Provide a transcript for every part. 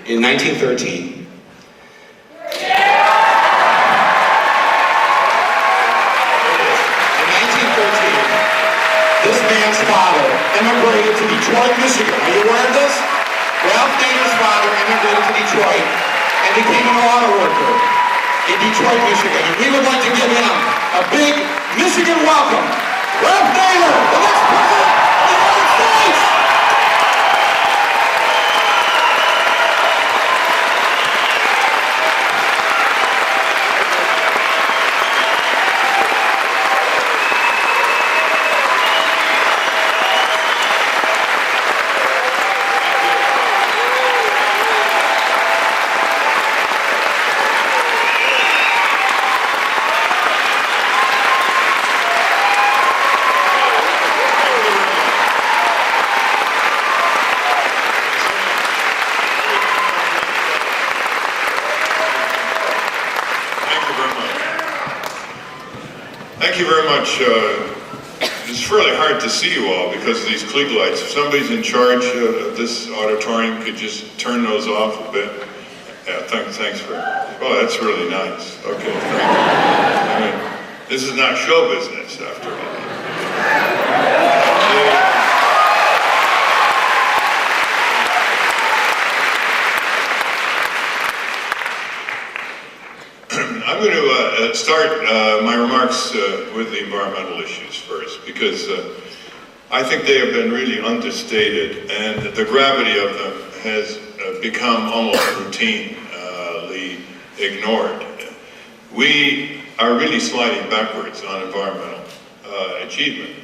in 1913. This man's father immigrated to Detroit, Michigan. Are you aware of this? Ralph Nader's father immigrated to Detroit and became an auto worker in Detroit, Michigan. And we would like to give him a big Michigan welcome. Ralph Nader, the next president of the United States! Thank you very much. It's really hard to see you all because of these Klieg lights. If somebody's in charge of this auditorium, could just turn those off a bit. Yeah, thanks for. Oh, that's really nice. Okay, thank you. I mean, this is not show business, after all. I'm going to start my remarks with the environmental issues first, because I think they have been really understated, and the gravity of them has become almost routinely ignored. We are really sliding backwards on environmental achievement.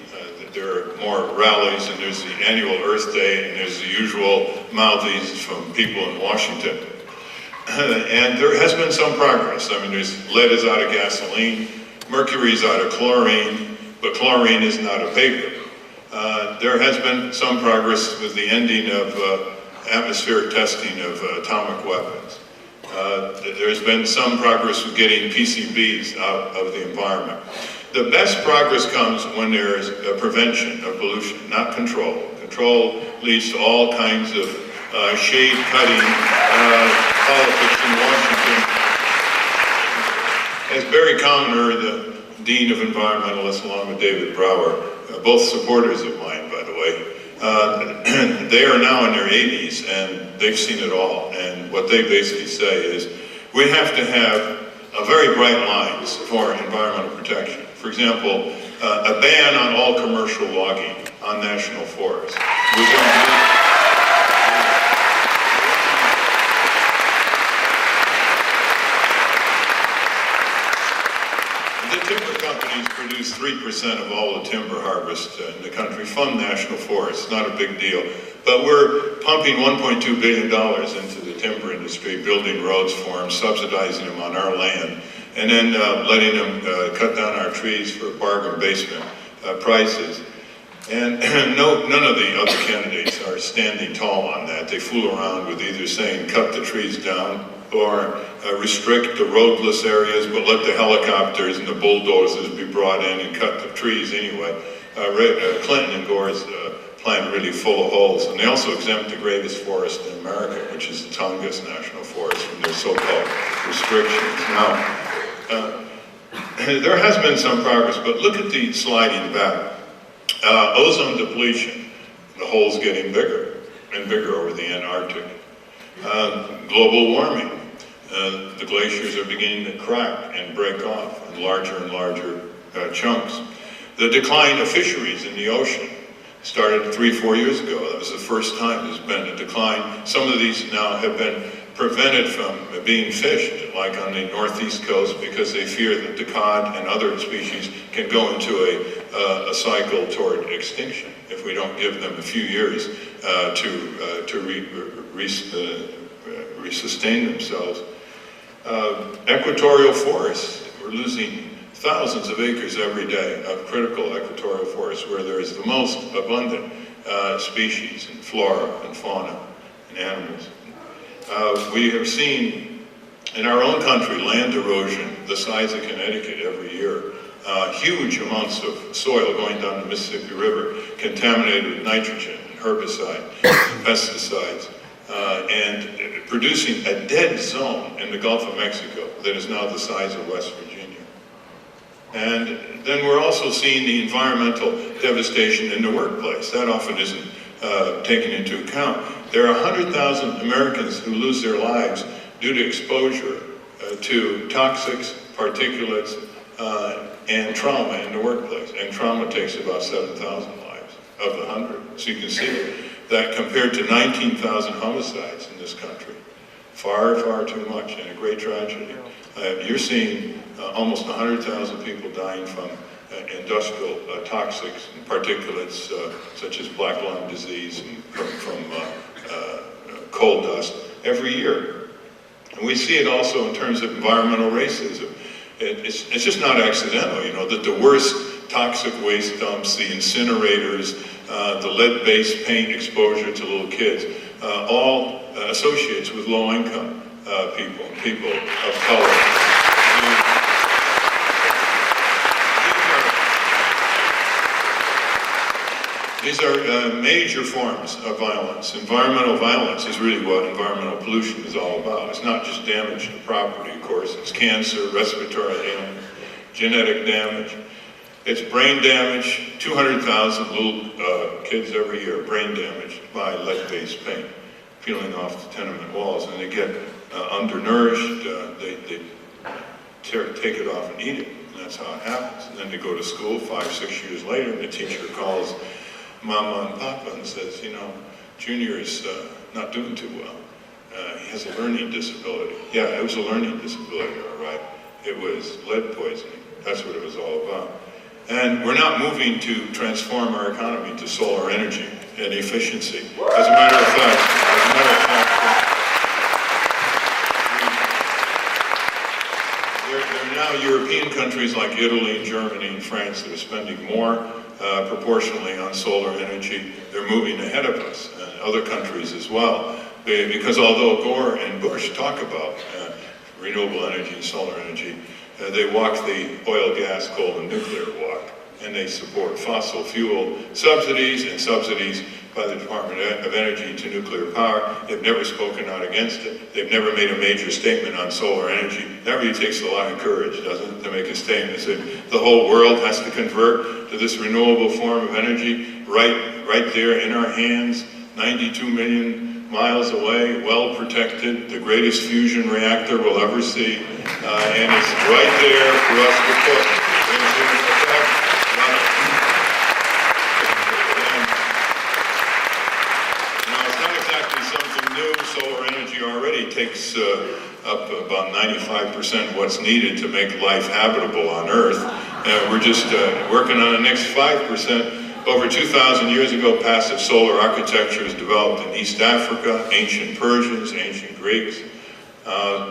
There are more rallies, and there's the annual Earth Day, and there's the usual mouthies from people in Washington. And there has been some progress. I mean, lead is out of gasoline, mercury is out of chlorine, but chlorine is not a vapor. There has been some progress with the ending of atmospheric testing of atomic weapons. There's been some progress with getting PCBs out of the environment. The best progress comes when there is prevention of pollution, not control. Control leads to all kinds of shade-cutting politics in Washington. As Barry Commoner, the Dean of Environmentalists, along with David Brower, both supporters of mine, by the way, they are now in their 80s and they've seen it all. And what they basically say is, we have to have very bright lines for environmental protection. For example, a ban on all commercial logging on national forests. We don't need timber companies produce 3% of all the timber harvest in the country from national forests. Not a big deal. But we're pumping $1.2 billion into the timber industry, building roads for them, subsidizing them on our land, and then letting them cut down our trees for bargain basement prices. And none of the other candidates are standing tall on that. They fool around with either saying cut the trees down or restrict the roadless areas, but let the helicopters and the bulldozers be brought in and cut the trees anyway. Clinton and Gore's plan really full of holes, and they also exempt the greatest forest in America, which is the Tongass National Forest, from their so-called restrictions. Now, there has been some progress, but look at the sliding back. Ozone depletion, the hole's getting bigger and bigger over the Antarctic. Global warming, the glaciers are beginning to crack and break off in larger and larger chunks. The decline of fisheries in the ocean started 3-4 years ago. That was the first time there's been a decline. Some of these now have been prevented from being fished, like on the northeast coast, because they fear that the cod and other species can go into a cycle toward extinction if we don't give them a few years to resustain themselves. Equatorial forests, we're losing thousands of acres every day of critical equatorial forests where there is the most abundant species and flora and fauna and animals. We have seen in our own country land erosion the size of Connecticut every year. Huge amounts of soil going down the Mississippi River contaminated with nitrogen, herbicide, pesticides. and producing a dead zone in the Gulf of Mexico that is now the size of West Virginia. And then we're also seeing the environmental devastation in the workplace. That often isn't taken into account. There are 100,000 Americans who lose their lives due to exposure to toxics, particulates, and trauma in the workplace. And trauma takes about 7,000 lives of the 100. So you can see that compared to 19,000 homicides in this country. Far, far too much, and a great tragedy. You're seeing almost 100,000 people dying from industrial toxics and particulates such as black lung disease and from coal dust every year. And we see it also in terms of environmental racism. It's just not accidental, you know, that the worst toxic waste dumps, the incinerators, the lead-based paint exposure to little kids, all associates with low-income people of color. These are major forms of violence. Environmental violence is really what environmental pollution is all about. It's not just damage to property, of course. It's cancer, respiratory damage, genetic damage. It's brain damage. 200,000 little kids every year brain damaged by lead-based paint, peeling off the tenement walls, and they get undernourished. They take it off and eat it, and that's how it happens. And then they go to school 5, 6 years later, and the teacher calls Mama and Papa and says, you know, Junior is not doing too well. He has a learning disability. Yeah, it was a learning disability, all right. It was lead poisoning. That's what it was all about. And we're not moving to transform our economy to solar energy and efficiency. As a matter of fact, there are now European countries like Italy, Germany, and France that are spending more proportionally on solar energy. They're moving ahead of us, and other countries as well. Because although Gore and Bush talk about renewable energy and solar energy, they walk the oil, gas, coal, and nuclear walk, and they support fossil fuel subsidies and subsidies by the Department of Energy to nuclear power. They've never spoken out against it. They've never made a major statement on solar energy. That really takes a lot of courage, doesn't it, to make a statement that the whole world has to convert to this renewable form of energy right there in our hands, 92 million miles away, well protected, the greatest fusion reactor we'll ever see, and it's right there for us to put. Solar energy already takes up about 95% of what's needed to make life habitable on Earth. We're just working on the next 5%. Over 2,000 years ago, passive solar architecture was developed in East Africa, ancient Persians, ancient Greeks.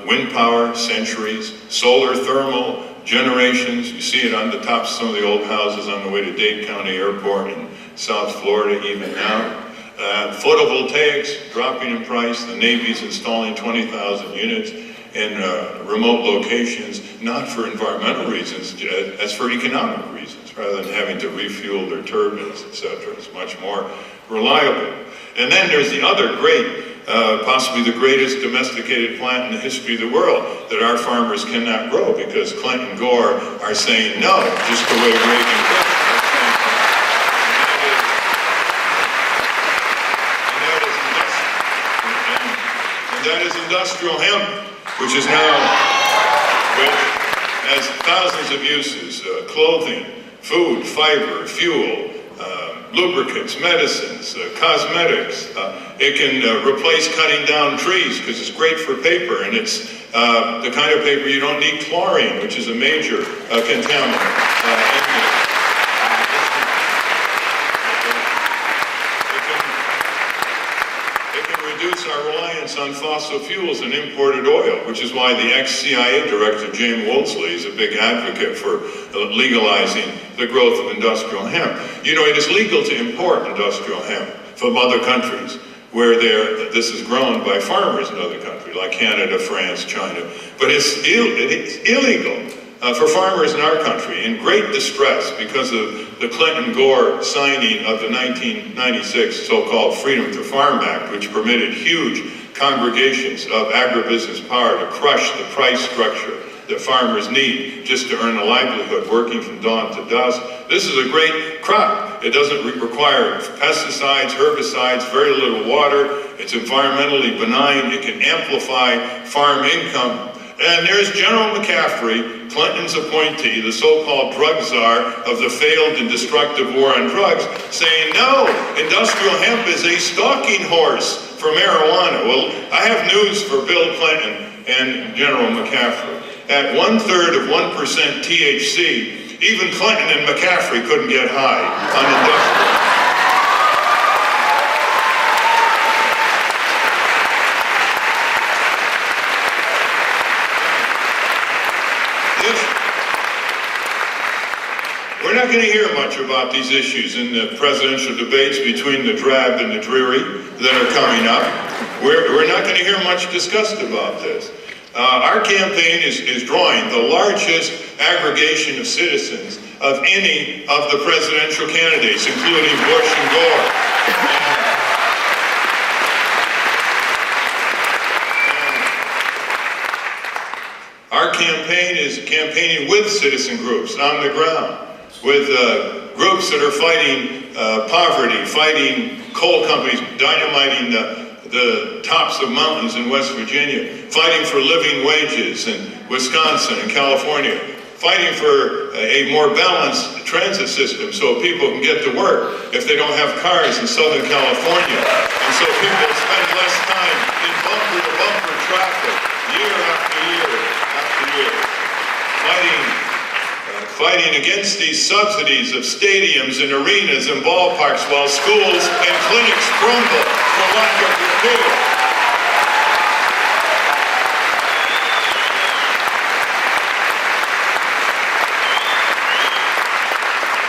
Wind power, centuries. Solar thermal, generations. You see it on the tops of some of the old houses on the way to Dade County Airport in South Florida even now. Photovoltaics dropping in price. The Navy's installing 20,000 units in remote locations, not for environmental reasons, as for economic reasons, rather than having to refuel their turbines, etc. It's much more reliable. And then there's the other great, possibly the greatest domesticated plant in the history of the world that our farmers cannot grow because Clinton and Gore are saying no, just the way Reagan did. That is industrial hemp, which has thousands of uses, clothing, food, fiber, fuel, lubricants, medicines, cosmetics. It can replace cutting down trees because it's great for paper, and it's the kind of paper you don't need chlorine, which is a major contaminant in it. Reduce our reliance on fossil fuels and imported oil, which is why the ex-CIA director, James Woolsey, is a big advocate for legalizing the growth of industrial hemp. You know, it is legal to import industrial hemp from other countries where this is grown by farmers in other countries, like Canada, France, China. But it's illegal for farmers in our country in great distress because of the Clinton-Gore signing of the 1996 so-called Freedom to Farm Act, which permitted huge congregations of agribusiness power to crush the price structure that farmers need just to earn a livelihood working from dawn to dusk. This is a great crop. It doesn't require pesticides, herbicides, very little water. It's environmentally benign. It can amplify farm income. And there's General McCaffrey, Clinton's appointee, the so-called drug czar of the failed and destructive war on drugs, saying, no, industrial hemp is a stalking horse for marijuana. Well, I have news for Bill Clinton and General McCaffrey. At 1/3 of 1% THC, even Clinton and McCaffrey couldn't get high on industrial. We're not going to hear much about these issues in the presidential debates between the drab and the dreary that are coming up. We're not going to hear much discussed about this. Our campaign is drawing the largest aggregation of citizens of any of the presidential candidates, including Bush and Gore. Our campaign is campaigning with citizen groups on the ground, with groups that are fighting poverty, fighting coal companies, dynamiting the tops of mountains in West Virginia, fighting for living wages in Wisconsin and California, fighting for a more balanced transit system so people can get to work if they don't have cars in Southern California, and so people spend less time in bumper-to-bumper traffic year after year after year, fighting against these subsidies of stadiums and arenas and ballparks while schools and clinics crumble for lack of repair.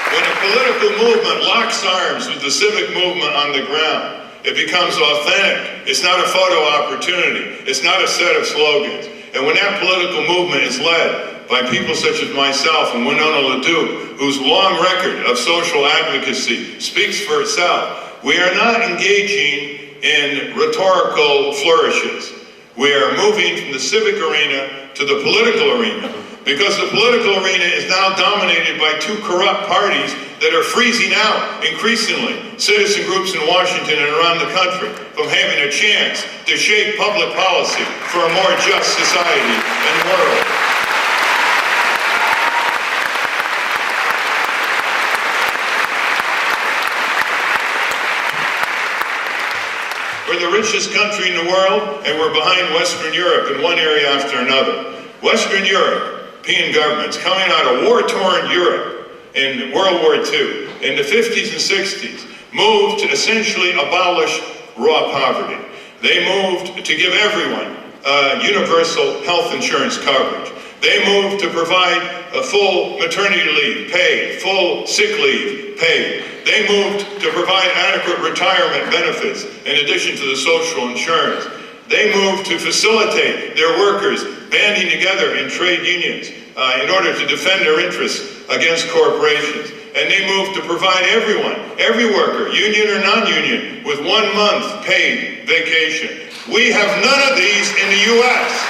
When a political movement locks arms with the civic movement on the ground, it becomes authentic. It's not a photo opportunity. It's not a set of slogans. And when that political movement is led by people such as myself and Winona LaDuke, whose long record of social advocacy speaks for itself, we are not engaging in rhetorical flourishes. We are moving from the civic arena to the political arena, because the political arena is now dominated by two corrupt parties that are freezing out increasingly citizen groups in Washington and around the country from having a chance to shape public policy for a more just society and world. We're the richest country in the world, and we're behind Western Europe in one area after another. Western European governments coming out of war-torn Europe in World War II, in the 50s and 60s, moved to essentially abolish raw poverty. They moved to give everyone universal health insurance coverage. They moved to provide a full maternity leave paid, full sick leave paid. They moved to provide adequate retirement benefits in addition to the social insurance. They moved to facilitate their workers banding together in trade unions in order to defend their interests against corporations. And they moved to provide everyone, every worker, union or non-union, with 1 month paid vacation. We have none of these in the U.S.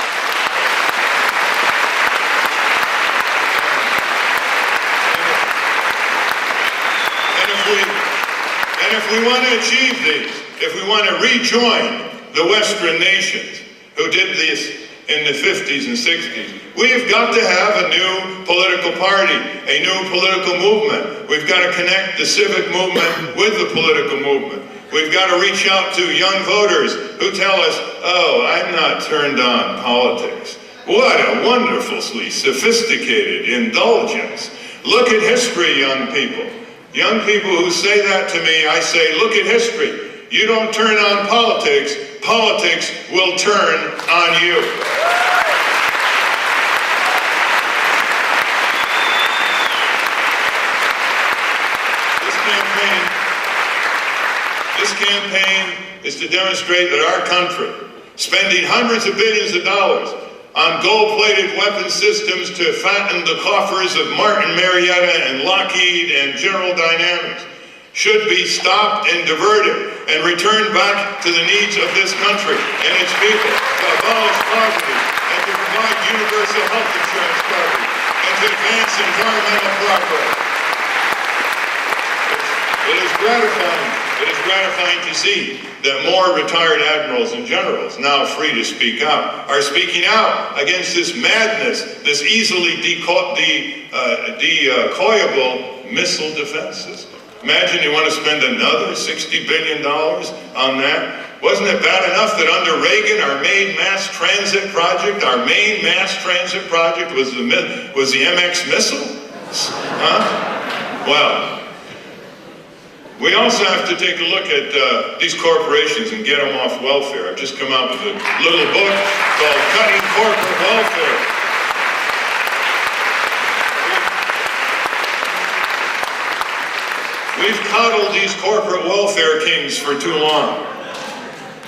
And if we want to achieve these, if we want to rejoin the Western nations who did this in the 50s and 60s, we've got to have a new political party, a new political movement. We've got to connect the civic movement with the political movement. We've got to reach out to young voters who tell us, oh, I'm not turned on politics. What a wonderfully sophisticated indulgence. Look at history, young people. Young people who say that to me, I say, look at history. You don't turn on politics, politics will turn on you. This campaign is to demonstrate that our country, spending hundreds of billions of dollars on gold-plated weapon systems to fatten the coffers of Martin Marietta and Lockheed and General Dynamics should be stopped and diverted and returned back to the needs of this country and its people, to abolish poverty and to provide universal health insurance coverage and to advance environmental progress. It is gratifying to see that more retired admirals and generals, now free to speak out, are speaking out against this madness, this easily decoyable missile defense system. Imagine you want to spend another $60 billion on that. Wasn't it bad enough that under Reagan, our main mass transit project was the MX missile? Huh? Well, we also have to take a look at these corporations and get them off welfare. I've just come out with a little book called Cutting Corporate Welfare. We've coddled these corporate welfare kings for too long.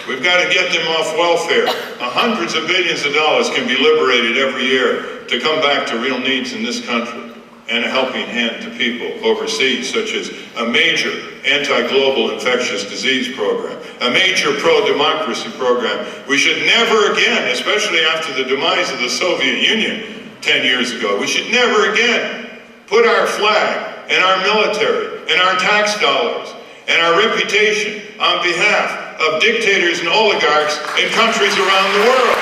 We've got to get them off welfare. Hundreds of billions of dollars can be liberated every year to come back to real needs in this country and a helping hand to people overseas, such as a major anti-global infectious disease program, a major pro-democracy program. We should never again, especially after the demise of the Soviet Union 10 years ago, we should never again put our flag and our military and our tax dollars and our reputation on behalf of dictators and oligarchs in countries around the world.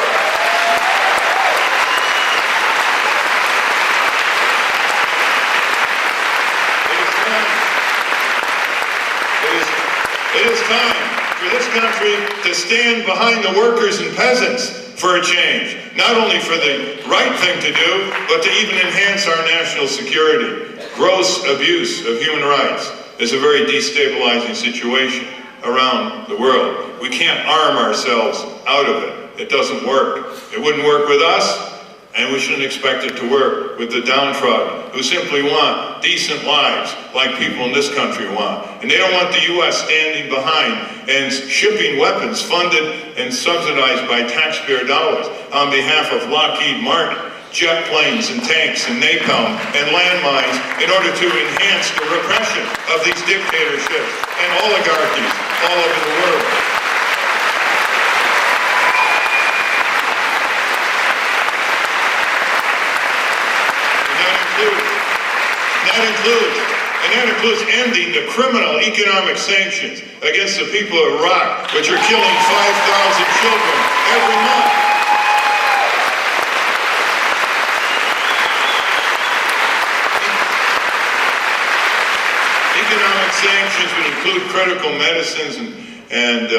It is time for this country to stand behind the workers and peasants for a change, not only for the right thing to do, but to even enhance our national security. Gross abuse of human rights is a very destabilizing situation around the world. We can't arm ourselves out of it. It doesn't work. It wouldn't work with us, and we shouldn't expect it to work with the downtrodden, who simply want decent lives like people in this country want. And they don't want the U.S. standing behind and shipping weapons funded and subsidized by taxpayer dollars on behalf of Lockheed Martin, jet planes and tanks and napalm and landmines in order to enhance the repression of these dictatorships and oligarchies all over the world. And that includes ending the criminal economic sanctions against the people of Iraq, which are killing 5,000 children every month. Economic sanctions would include critical medicines and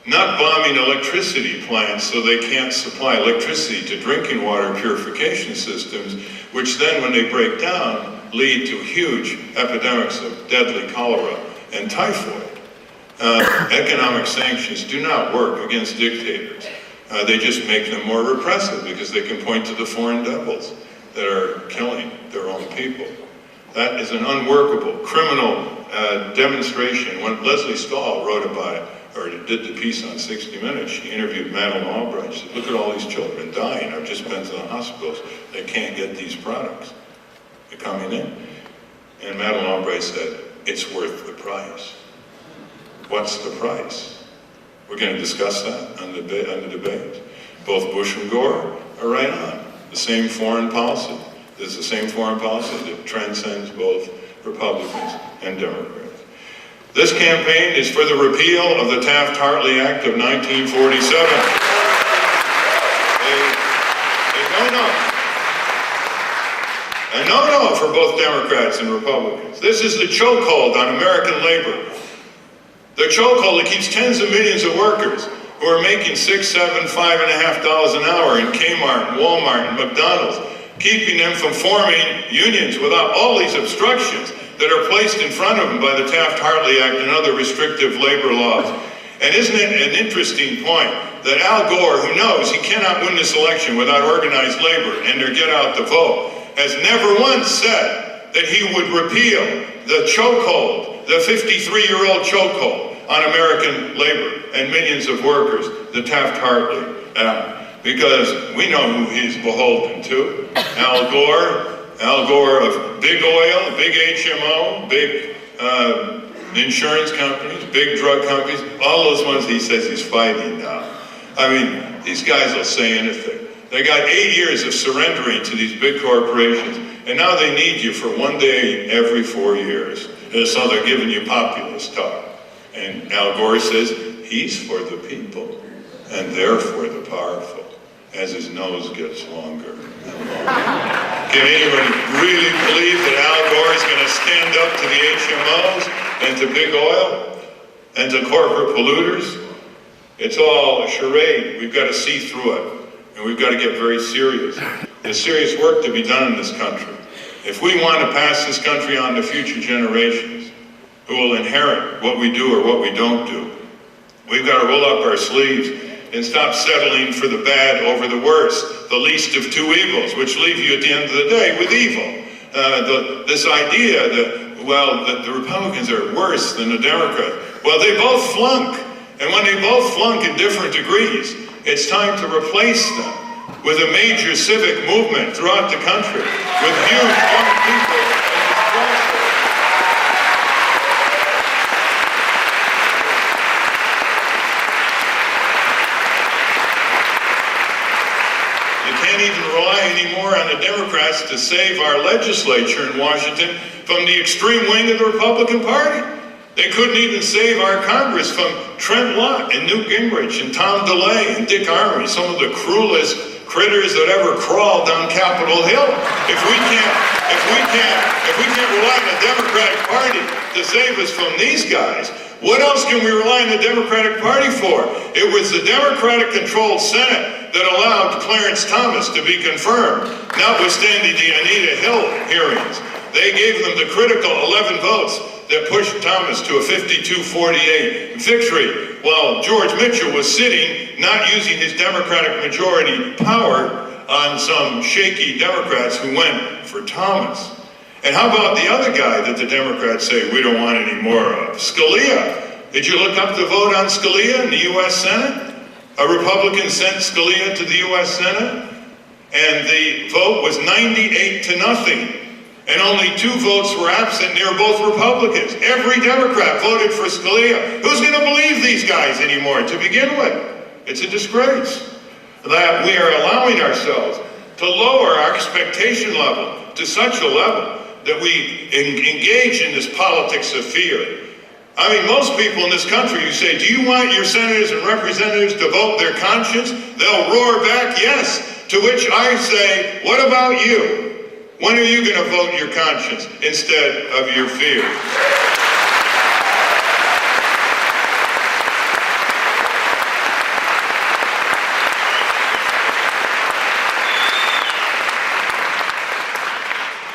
not bombing electricity plants so they can't supply electricity to drinking water purification systems, which then, when they break down, lead to huge epidemics of deadly cholera and typhoid. Economic sanctions do not work against dictators. They just make them more repressive because they can point to the foreign devils that are killing their own people. That is an unworkable criminal demonstration. When Leslie Stahl wrote about it, or did the piece on 60 Minutes, she interviewed Madeleine Albright. She said, look at all these children dying. I've just been to the hospitals. They can't get these products. They're coming in. And Madeleine Albright said, it's worth the price. What's the price? We're going to discuss that on the debate. Both Bush and Gore are right on. The same foreign policy. There's the same foreign policy that transcends both Republicans and Democrats. This campaign is for the repeal of the Taft-Hartley Act of 1947. A no-no for both Democrats and Republicans. This is the chokehold on American labor. The chokehold that keeps tens of millions of workers who are making $6, $7, $5.50 an hour in Kmart and Walmart and McDonald's, keeping them from forming unions without all these obstructions that are placed in front of them by the Taft-Hartley Act and other restrictive labor laws. And isn't it an interesting point that Al Gore, who knows he cannot win this election without organized labor and their get out the vote, has never once said that he would repeal the chokehold, the 53-year-old chokehold on American labor and millions of workers, the Taft-Hartley Act. because we know who he's beholden to. Al Gore of big oil, big HMO, big insurance companies, big drug companies, all those ones he says he's fighting now. I mean, these guys will say anything. They got 8 years of surrendering to these big corporations, and now they need you for 1 day every 4 years. And so they're giving you populist talk. And Al Gore says he's for the people, and they're for the powerful, as his nose gets longer and longer. Can anybody really believe that Al Gore is going to stand up to the HMOs and to big oil and to corporate polluters? It's all a charade. We've got to see through it, and we've got to get very serious. There's serious work to be done in this country. If we want to pass this country on to future generations who will inherit what we do or what we don't do, we've got to roll up our sleeves and stop settling for the bad over the worst, the least of two evils, which leave you at the end of the day with evil. This idea that the Republicans are worse than the Democrats. Well, they both flunk. And when they both flunk in different degrees, it's time to replace them with a major civic movement throughout the country, with huge young people in this process. You can't even rely anymore on the Democrats to save our legislature in Washington from the extreme wing of the Republican Party. They couldn't even save our Congress from Trent Lott and Newt Gingrich and Tom DeLay and Dick Armey, some of the cruelest critters that ever crawled down Capitol Hill. If we can't rely on the Democratic Party to save us from these guys, what else can we rely on the Democratic Party for? It was the Democratic-controlled Senate that allowed Clarence Thomas to be confirmed, notwithstanding the Anita Hill hearings. They gave them the critical 11 votes that pushed Thomas to a 52-48 victory, while George Mitchell was sitting, not using his Democratic majority power on some shaky Democrats who went for Thomas. And how about the other guy that the Democrats say we don't want any more of? Scalia. Did you look up the vote on Scalia in the U.S. Senate? A Republican sent Scalia to the U.S. Senate, and the vote was 98-0. And only 2 votes were absent, and they were both Republicans. Every Democrat voted for Scalia. Who's going to believe these guys anymore to begin with? It's a disgrace that we are allowing ourselves to lower our expectation level to such a level that we engage in this politics of fear. I mean, most people in this country, you say, do you want your senators and representatives to vote their conscience? They'll roar back, yes. To which I say, what about you? When are you going to vote your conscience instead of your fear?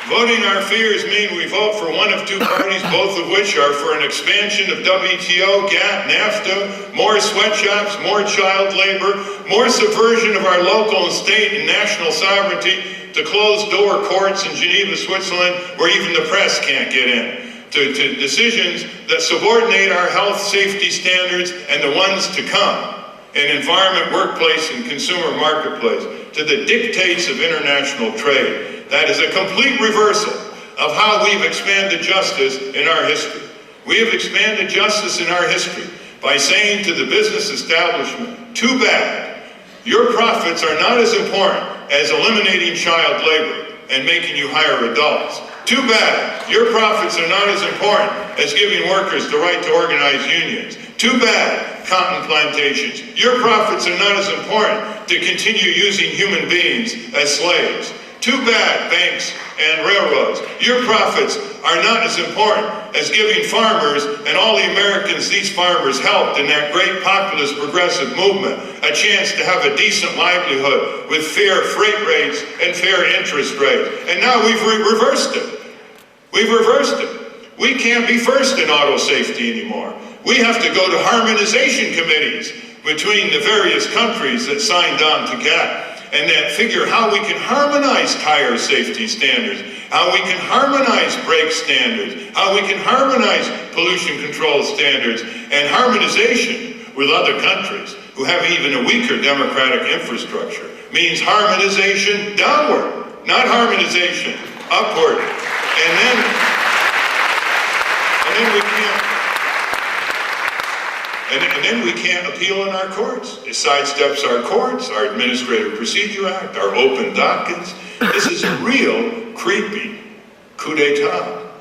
Voting our fears mean we vote for one of 2 parties, both of which are for an expansion of WTO, GATT, NAFTA, more sweatshops, more child labor, more subversion of our local and state and national sovereignty, to closed-door courts in Geneva, Switzerland, where even the press can't get in, to decisions that subordinate our health safety standards and the ones to come in environment, workplace, and consumer marketplace, to the dictates of international trade. That is a complete reversal of how we've expanded justice in our history. We have expanded justice in our history by saying to the business establishment, too bad, your profits are not as important as eliminating child labor and making you hire adults. Too bad, your profits are not as important as giving workers the right to organize unions. Too bad, cotton plantations, your profits are not as important to continue using human beings as slaves. Too bad, banks and railroads, your profits are not as important as giving farmers and all the Americans these farmers helped in that great populist progressive movement a chance to have a decent livelihood with fair freight rates and fair interest rates. And now we've reversed it. We've reversed it. We can't be first in auto safety anymore. We have to go to harmonization committees between the various countries that signed on to GATT and that figure how we can harmonize tire safety standards, how we can harmonize brake standards, how we can harmonize pollution control standards, and harmonization with other countries who have even a weaker democratic infrastructure, means harmonization downward, not harmonization upward. And then we can't appeal in our courts. It sidesteps our courts, our Administrative Procedure Act, our open dockets. This is a real creepy coup d'etat.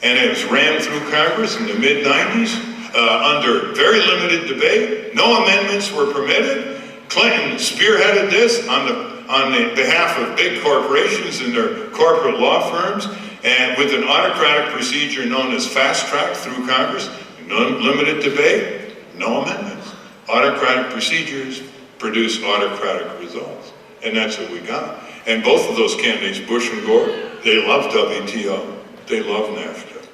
And it was rammed through Congress in the mid-90s under very limited debate. No amendments were permitted. Clinton spearheaded this on the behalf of big corporations and their corporate law firms, and with an autocratic procedure known as fast track through Congress. No limited debate, no amendments. Autocratic procedures produce autocratic results. And that's what we got. And both of those candidates, Bush and Gore, they love WTO. They love NAFTA.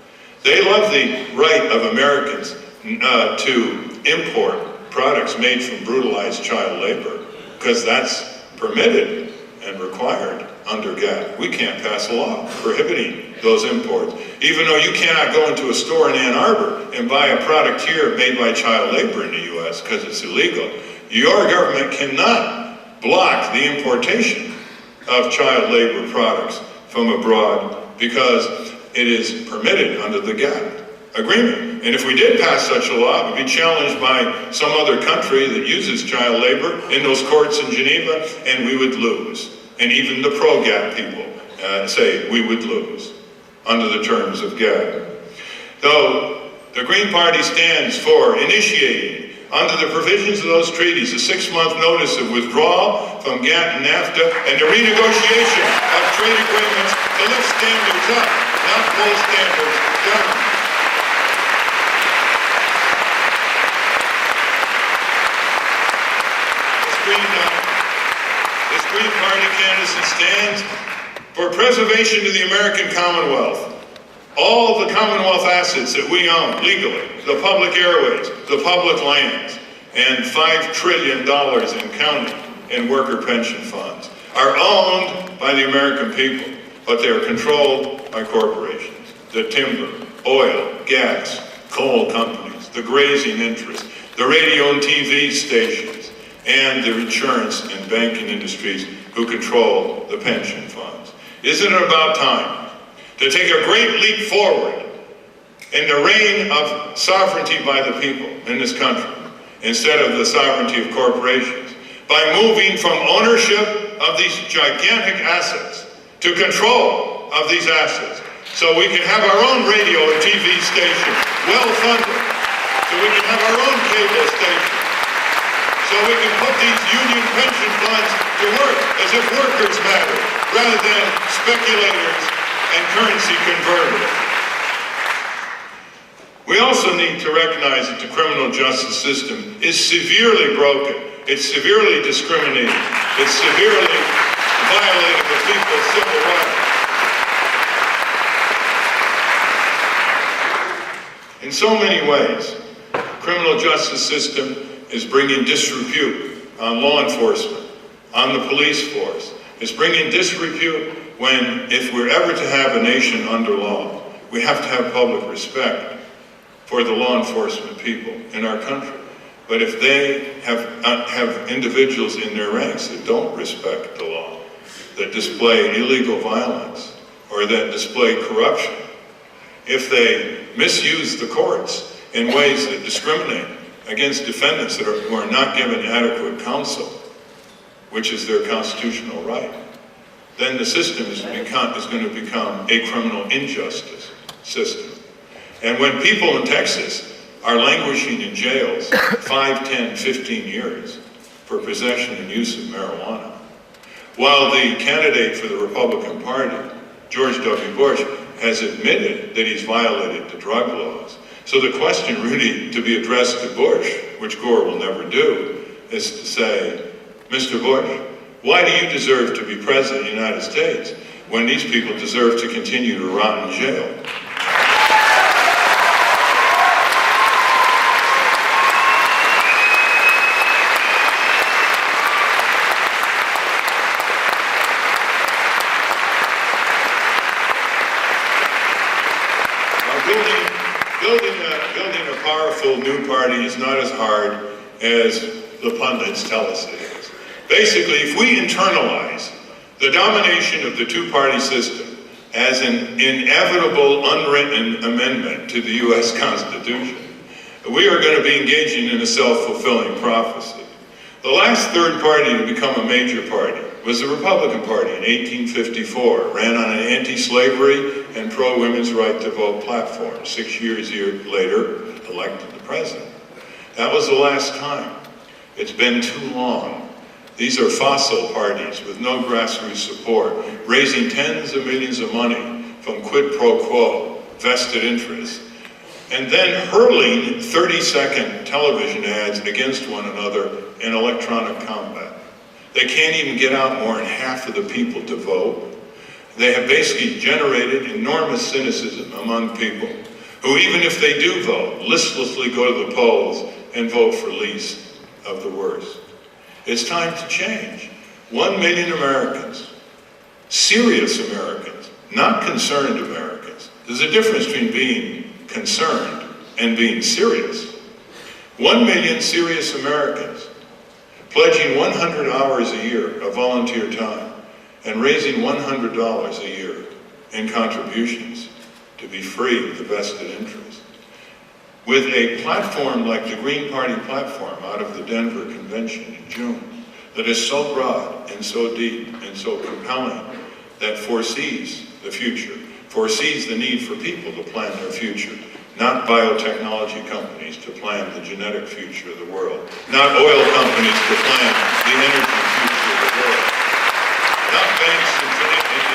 They love the right of Americans to import products made from brutalized child labor, because that's permitted and required under GATT. We can't pass a law prohibiting those imports. Even though you cannot go into a store in Ann Arbor and buy a product here made by child labor in the US because it's illegal, your government cannot block the importation of child labor products from abroad because it is permitted under the GATT agreement. And if we did pass such a law, it would be challenged by some other country that uses child labor in those courts in Geneva, and we would lose. And even the pro-GATT people say we would lose under the terms of GATT. Though the Green Party stands for initiating, under the provisions of those treaties, a 6-month notice of withdrawal from GATT and NAFTA and the renegotiation of trade agreements to lift standards up, not pull standards down. This Green Party candidacy stands for preservation of the American Commonwealth. All the Commonwealth assets that we own legally, the public airways, the public lands, and $5 trillion in counting in worker pension funds are owned by the American people, but they are controlled by corporations. The timber, oil, gas, coal companies, the grazing interests, the radio and TV stations, and the insurance and banking industries who control the pension funds. Isn't it about time to take a great leap forward in the reign of sovereignty by the people in this country, instead of the sovereignty of corporations, by moving from ownership of these gigantic assets to control of these assets, so we can have our own radio and TV station, well-funded, so we can have our own cable station, so we can put these union pension funds to work as if workers matter, rather than speculators and currency converters. We also need to recognize that the criminal justice system is severely broken. It's severely discriminating. It's severely violating the people's civil rights. In so many ways, the criminal justice system is bringing disrepute on law enforcement, on the police force. It's bringing disrepute when, if we're ever to have a nation under law, we have to have public respect for the law enforcement people in our country. But if they have individuals in their ranks that don't respect the law, that display illegal violence, or that display corruption, if they misuse the courts in ways that discriminate against defendants who are not given adequate counsel, which is their constitutional right, then the system is going to become a criminal injustice system. And when people in Texas are languishing in jails 5, 10, 15 years for possession and use of marijuana, while the candidate for the Republican Party, George W. Bush, has admitted that he's violated the drug laws. So the question really to be addressed to Bush, which Gore will never do, is to say, Mr. Bush, why do you deserve to be president of the United States when these people deserve to continue to rot in jail? Building a powerful new party is not as hard as the pundits tell us it is. Basically, if we internalize the domination of the two-party system as an inevitable unwritten amendment to the US Constitution, we are going to be engaging in a self-fulfilling prophecy. The last third party to become a major party was the Republican Party in 1854, ran on an anti-slavery and pro-women's right to vote platform. 6 years later, elected the president. That was the last time. It's been too long. These are fossil parties with no grassroots support, raising tens of millions of money from quid pro quo, vested interests, and then hurling 30-second television ads against one another in electronic combat. They can't even get out more than half of the people to vote. They have basically generated enormous cynicism among people who, even if they do vote, listlessly go to the polls and vote for least of the worst. It's time to change. 1 million Americans, serious Americans, not concerned Americans. There's a difference between being concerned and being serious. 1 million serious Americans pledging 100 hours a year of volunteer time and raising $100 a year in contributions to be free of the vested interest. With a platform like the Green Party platform out of the Denver Convention in June that is so broad and so deep and so compelling that foresees the future, foresees the need for people to plan their future, not biotechnology companies to plan the genetic future of the world, not oil companies to plan the energy future of the world, not banks and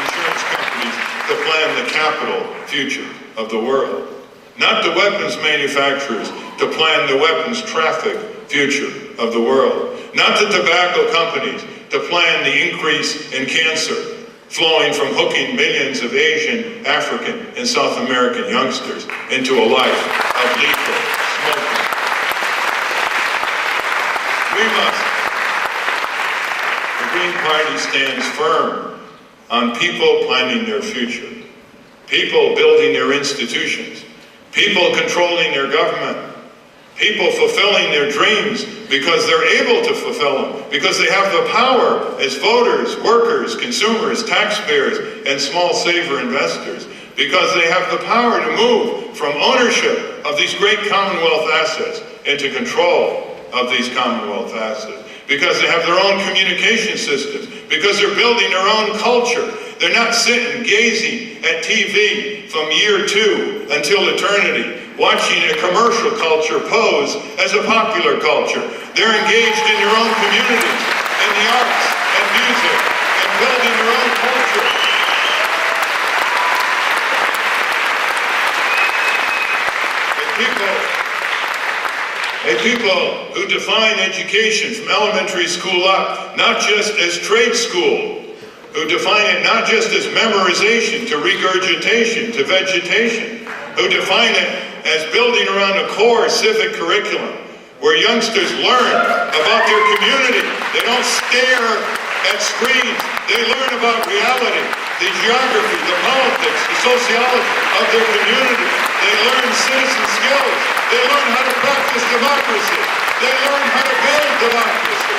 insurance companies to plan the capital future of the world, not the weapons manufacturers to plan the weapons traffic future of the world, not the tobacco companies to plan the increase in cancer flowing from hooking millions of Asian, African, and South American youngsters into a life of lethal smoking. We must. The Green Party stands firm on people planning their future, people building their institutions, people controlling their government, people fulfilling their dreams because they're able to fulfill them, because they have the power as voters, workers, consumers, taxpayers, and small saver investors, because they have the power to move from ownership of these great Commonwealth assets into control of these Commonwealth assets, because they have their own communication systems, because they're building their own culture. They're not sitting gazing at TV from year 2 until eternity, watching a commercial culture pose as a popular culture. They're engaged in their own communities, in the arts and music, and building their own culture. A people who define education from elementary school up, not just as trade school, who define it not just as memorization to regurgitation to vegetation, who define it as building around a core civic curriculum where youngsters learn about their community. They don't stare at screens. They learn about reality, the geography, the politics, the sociology of their community. They learn citizen skills. They learn how to practice democracy. They learn how to build democracy.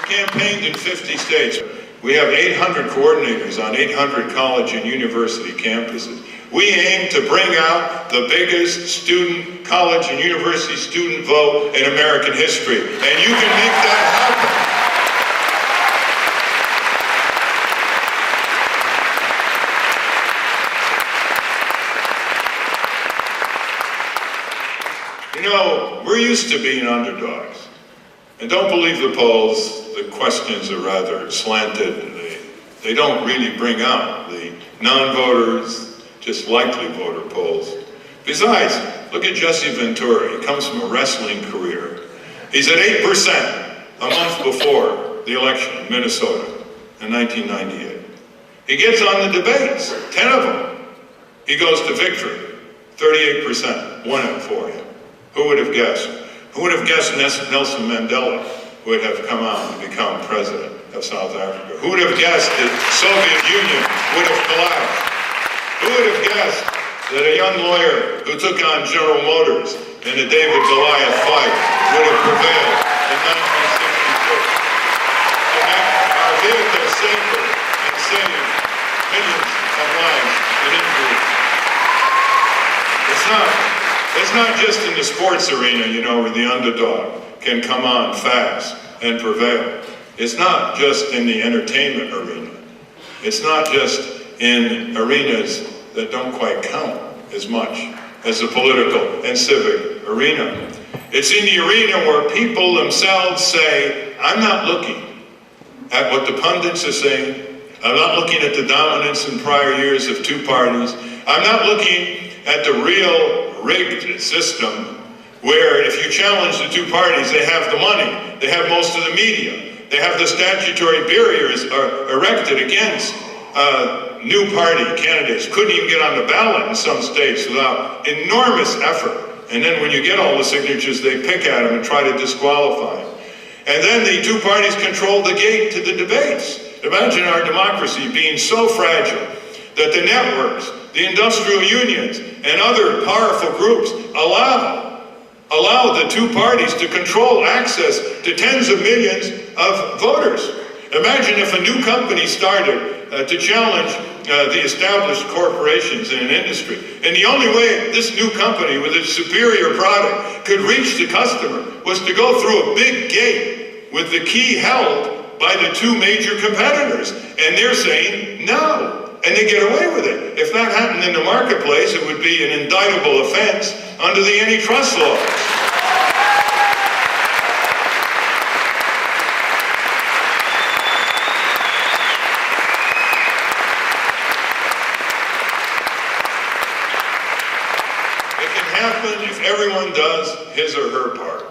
Campaigned in 50 states. We have 800 coordinators on 800 college and university campuses. We aim to bring out the biggest college and university student vote in American history, and you can make that happen. You know, we're used to being underdogs. And don't believe the polls. The questions are rather slanted. They don't really bring out the non-voters, just likely voter polls. Besides, look at Jesse Ventura. He comes from a wrestling career. He's at 8% a month before the election in Minnesota in 1998. He gets on the debates, 10 of them. He goes to victory, 38%, won it for him. Who would have guessed? Who would have guessed Nelson Mandela would have come out to become president of South Africa? Who would have guessed that the Soviet Union would have collapsed? Who would have guessed that a young lawyer who took on General Motors in a David-Goliath fight would have prevailed in 1966 to make our vehicles safer and save millions of lives and injuries? It's not just in the sports arena, you know, where the underdog can come on fast and prevail. It's not just in the entertainment arena. It's not just in arenas that don't quite count as much as the political and civic arena. It's in the arena where people themselves say, I'm not looking at what the pundits are saying. I'm not looking at the dominance in prior years of two parties. I'm not looking at the real rigged system where if you challenge the two parties, they have the money, they have most of the media, they have the statutory barriers erected against new party candidates. Couldn't even get on the ballot in some states without enormous effort. And then when you get all the signatures, they pick at them and try to disqualify them. And then the two parties control the gate to the debates. Imagine our democracy being so fragile that the networks, the industrial unions, and other powerful groups allow the two parties to control access to tens of millions of voters. Imagine if a new company started to challenge the established corporations in an industry. And the only way this new company with its superior product could reach the customer was to go through a big gate with the key held by the two major competitors. And they're saying no. And they get away with it. If that happened in the marketplace, it would be an indictable offense under the antitrust laws. It can happen if everyone does his or her part.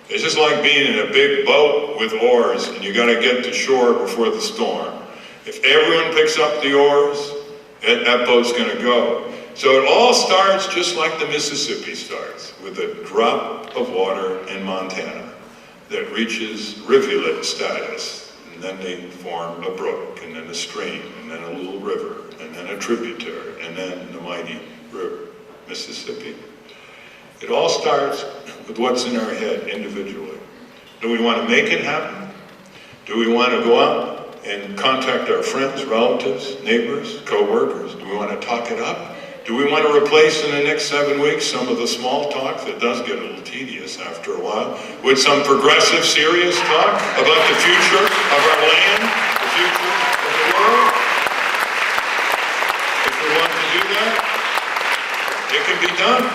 It's just like being in a big boat with oars, and you got to get to shore before the storm. If everyone picks up the oars, that boat's going to go. So it all starts just like the Mississippi starts, with a drop of water in Montana that reaches rivulet status. And then they form a brook, and then a stream, and then a little river, and then a tributary, and then the mighty river, Mississippi. It all starts with what's in our head individually. Do we want to make it happen? Do we want to go out and contact our friends, relatives, neighbors, co-workers? Do we want to talk it up? Do we want to replace in the next 7 weeks some of the small talk that does get a little tedious after a while with some progressive, serious talk about the future of our land, the future of the world? If we want to do that, it can be done.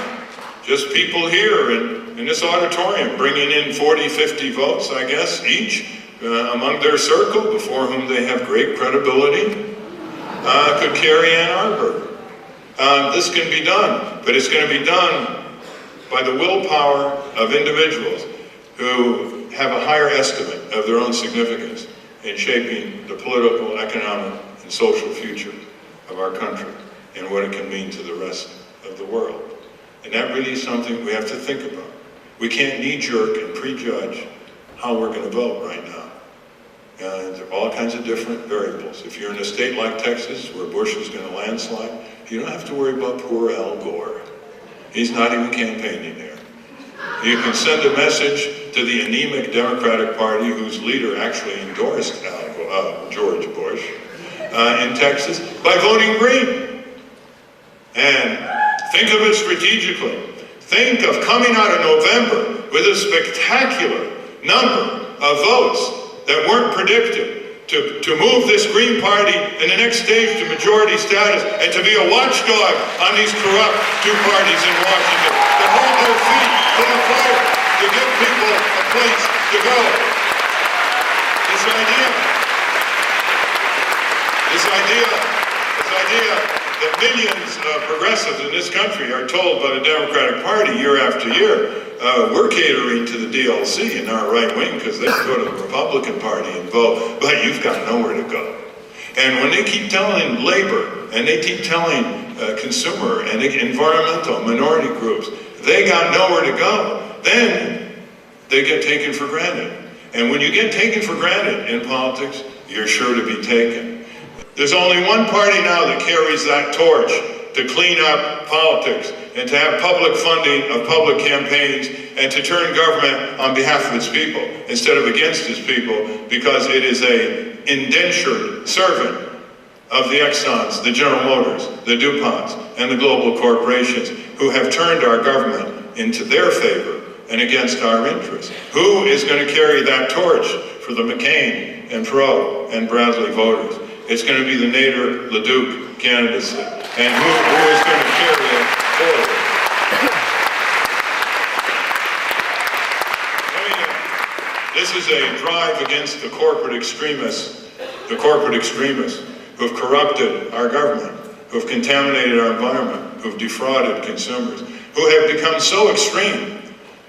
Just people here in this auditorium bringing in 40, 50 votes, I guess, each among their circle before whom they have great credibility could carry Ann Arbor. This can be done, but it's going to be done by the willpower of individuals who have a higher estimate of their own significance in shaping the political, economic, and social future of our country and what it can mean to the rest of the world. And that really is something we have to think about. We can't knee-jerk and prejudge how we're going to vote right now. There are all kinds of different variables. If you're in a state like Texas, where Bush is going to landslide, you don't have to worry about poor Al Gore. He's not even campaigning there. You can send a message to the anemic Democratic Party, whose leader actually endorsed George Bush in Texas, by voting Green. And think of it strategically. Think of coming out of November with a spectacular number of votes that weren't predicted to move this Green Party in the next stage to majority status and to be a watchdog on these corrupt two parties in Washington that hold their feet to the fire to give people a place to go. This idea that millions of progressives in this country are told by the Democratic Party year after year, we're catering to the DLC in our right wing because they go to the Republican Party and vote, but you've got nowhere to go. And when they keep telling labor and they keep telling consumer and environmental minority groups, they got nowhere to go, then they get taken for granted. And when you get taken for granted in politics, you're sure to be taken. There's only one party now that carries that torch to clean up politics and to have public funding of public campaigns and to turn government on behalf of its people instead of against its people, because it is an indentured servant of the Exxons, the General Motors, the DuPonts, and the global corporations who have turned our government into their favor and against our interests. Who is going to carry that torch for the McCain and Perot and Bradley voters? It's going to be the Nader LeDuc candidacy. And who is going to carry it forward? This is a drive against the corporate extremists who have corrupted our government, who have contaminated our environment, who have defrauded consumers, who have become so extreme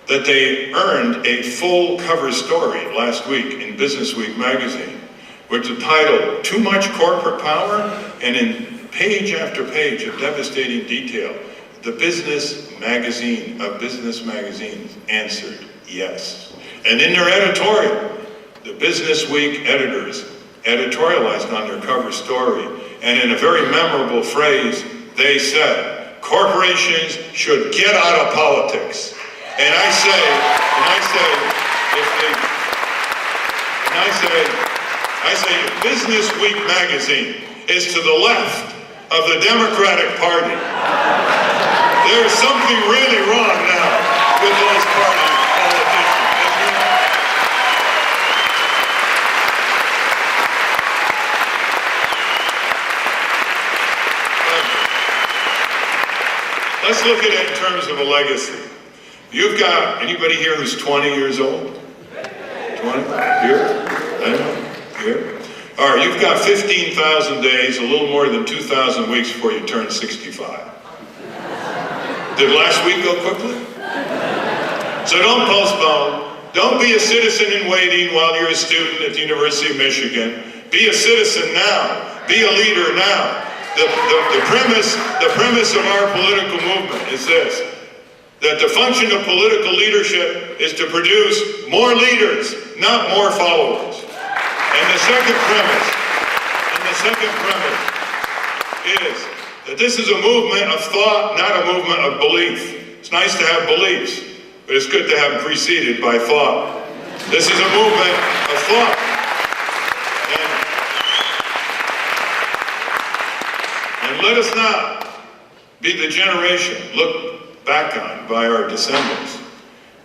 that they earned a full cover story last week in Business Week magazine, which is titled, "Too Much Corporate Power?" And in page after page of devastating detail, the business magazine of business magazines answered yes. And in their editorial, the Business Week editors editorialized on their cover story, and in a very memorable phrase, they said, "Corporations should get out of politics." And I say, if Business Week magazine is to the left of the Democratic Party, there's something really wrong now with those party politicians. Let's look at it in terms of a legacy. You've got, anybody here who's 20 years old? 20? Here? Anyone? Here? All right, you've got 15,000 days, a little more than 2,000 weeks before you turn 65. Did last week go quickly? So don't postpone. Don't be a citizen in waiting while you're a student at the University of Michigan. Be a citizen now. Be a leader now. The premise of our political movement is this, that the function of political leadership is to produce more leaders, not more followers. And the second premise is that this is a movement of thought, not a movement of belief. It's nice to have beliefs, but it's good to have them preceded by thought. This is a movement of thought. And let us not be the generation looked back on by our descendants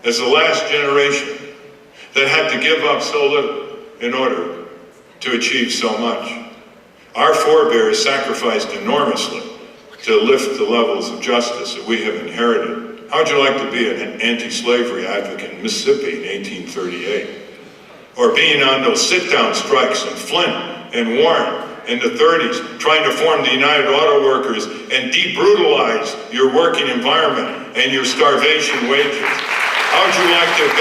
as the last generation that had to give up so little in order to achieve so much. Our forebears sacrificed enormously to lift the levels of justice that we have inherited. How would you like to be an anti-slavery advocate in Mississippi in 1838? Or being on those sit-down strikes in Flint and Warren in the 30s, trying to form the United Auto Workers and de-brutalize your working environment and your starvation wages? How would you like to have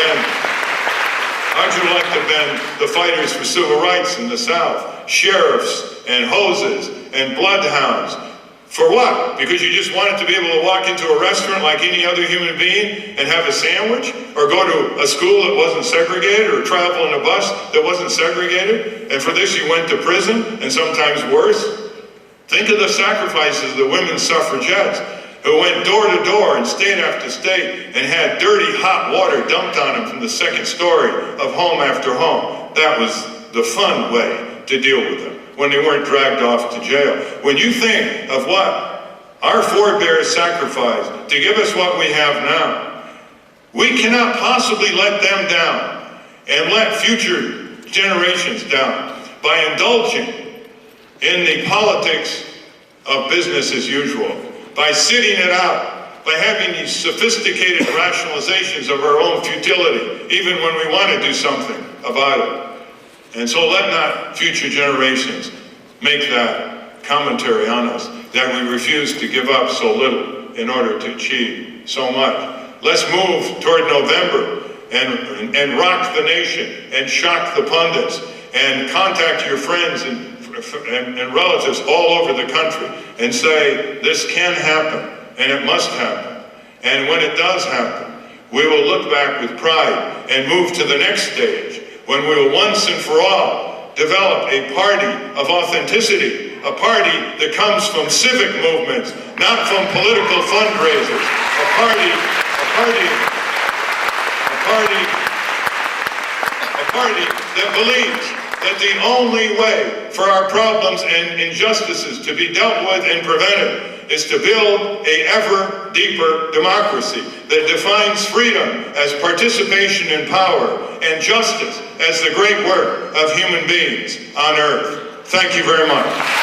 been the fighters for civil rights in the South, sheriffs and hoses and bloodhounds? For what? Because you just wanted to be able to walk into a restaurant like any other human being and have a sandwich? Or go to a school that wasn't segregated, or travel in a bus that wasn't segregated? And for this you went to prison, and sometimes worse? Think of the sacrifices of the women suffragettes who went door to door in state after state and had dirty hot water dumped on them from the second story of home after home. That was the fun way to deal with them, when they weren't dragged off to jail. When you think of what our forebears sacrificed to give us what we have now, we cannot possibly let them down and let future generations down by indulging in the politics of business as usual, by sitting it out, by having these sophisticated rationalizations of our own futility, even when we want to do something about it. And so let not future generations make that commentary on us, that we refuse to give up so little in order to achieve so much. Let's move toward November and rock the nation and shock the pundits and contact your friends and relatives all over the country and say, this can happen and it must happen. And when it does happen, we will look back with pride and move to the next stage, when we will once and for all develop a party of authenticity, a party that comes from civic movements, not from political fundraisers, a party that believes that the only way for our problems and injustices to be dealt with and prevented is to build a ever deeper democracy that defines freedom as participation in power and justice as the great work of human beings on earth. Thank you very much.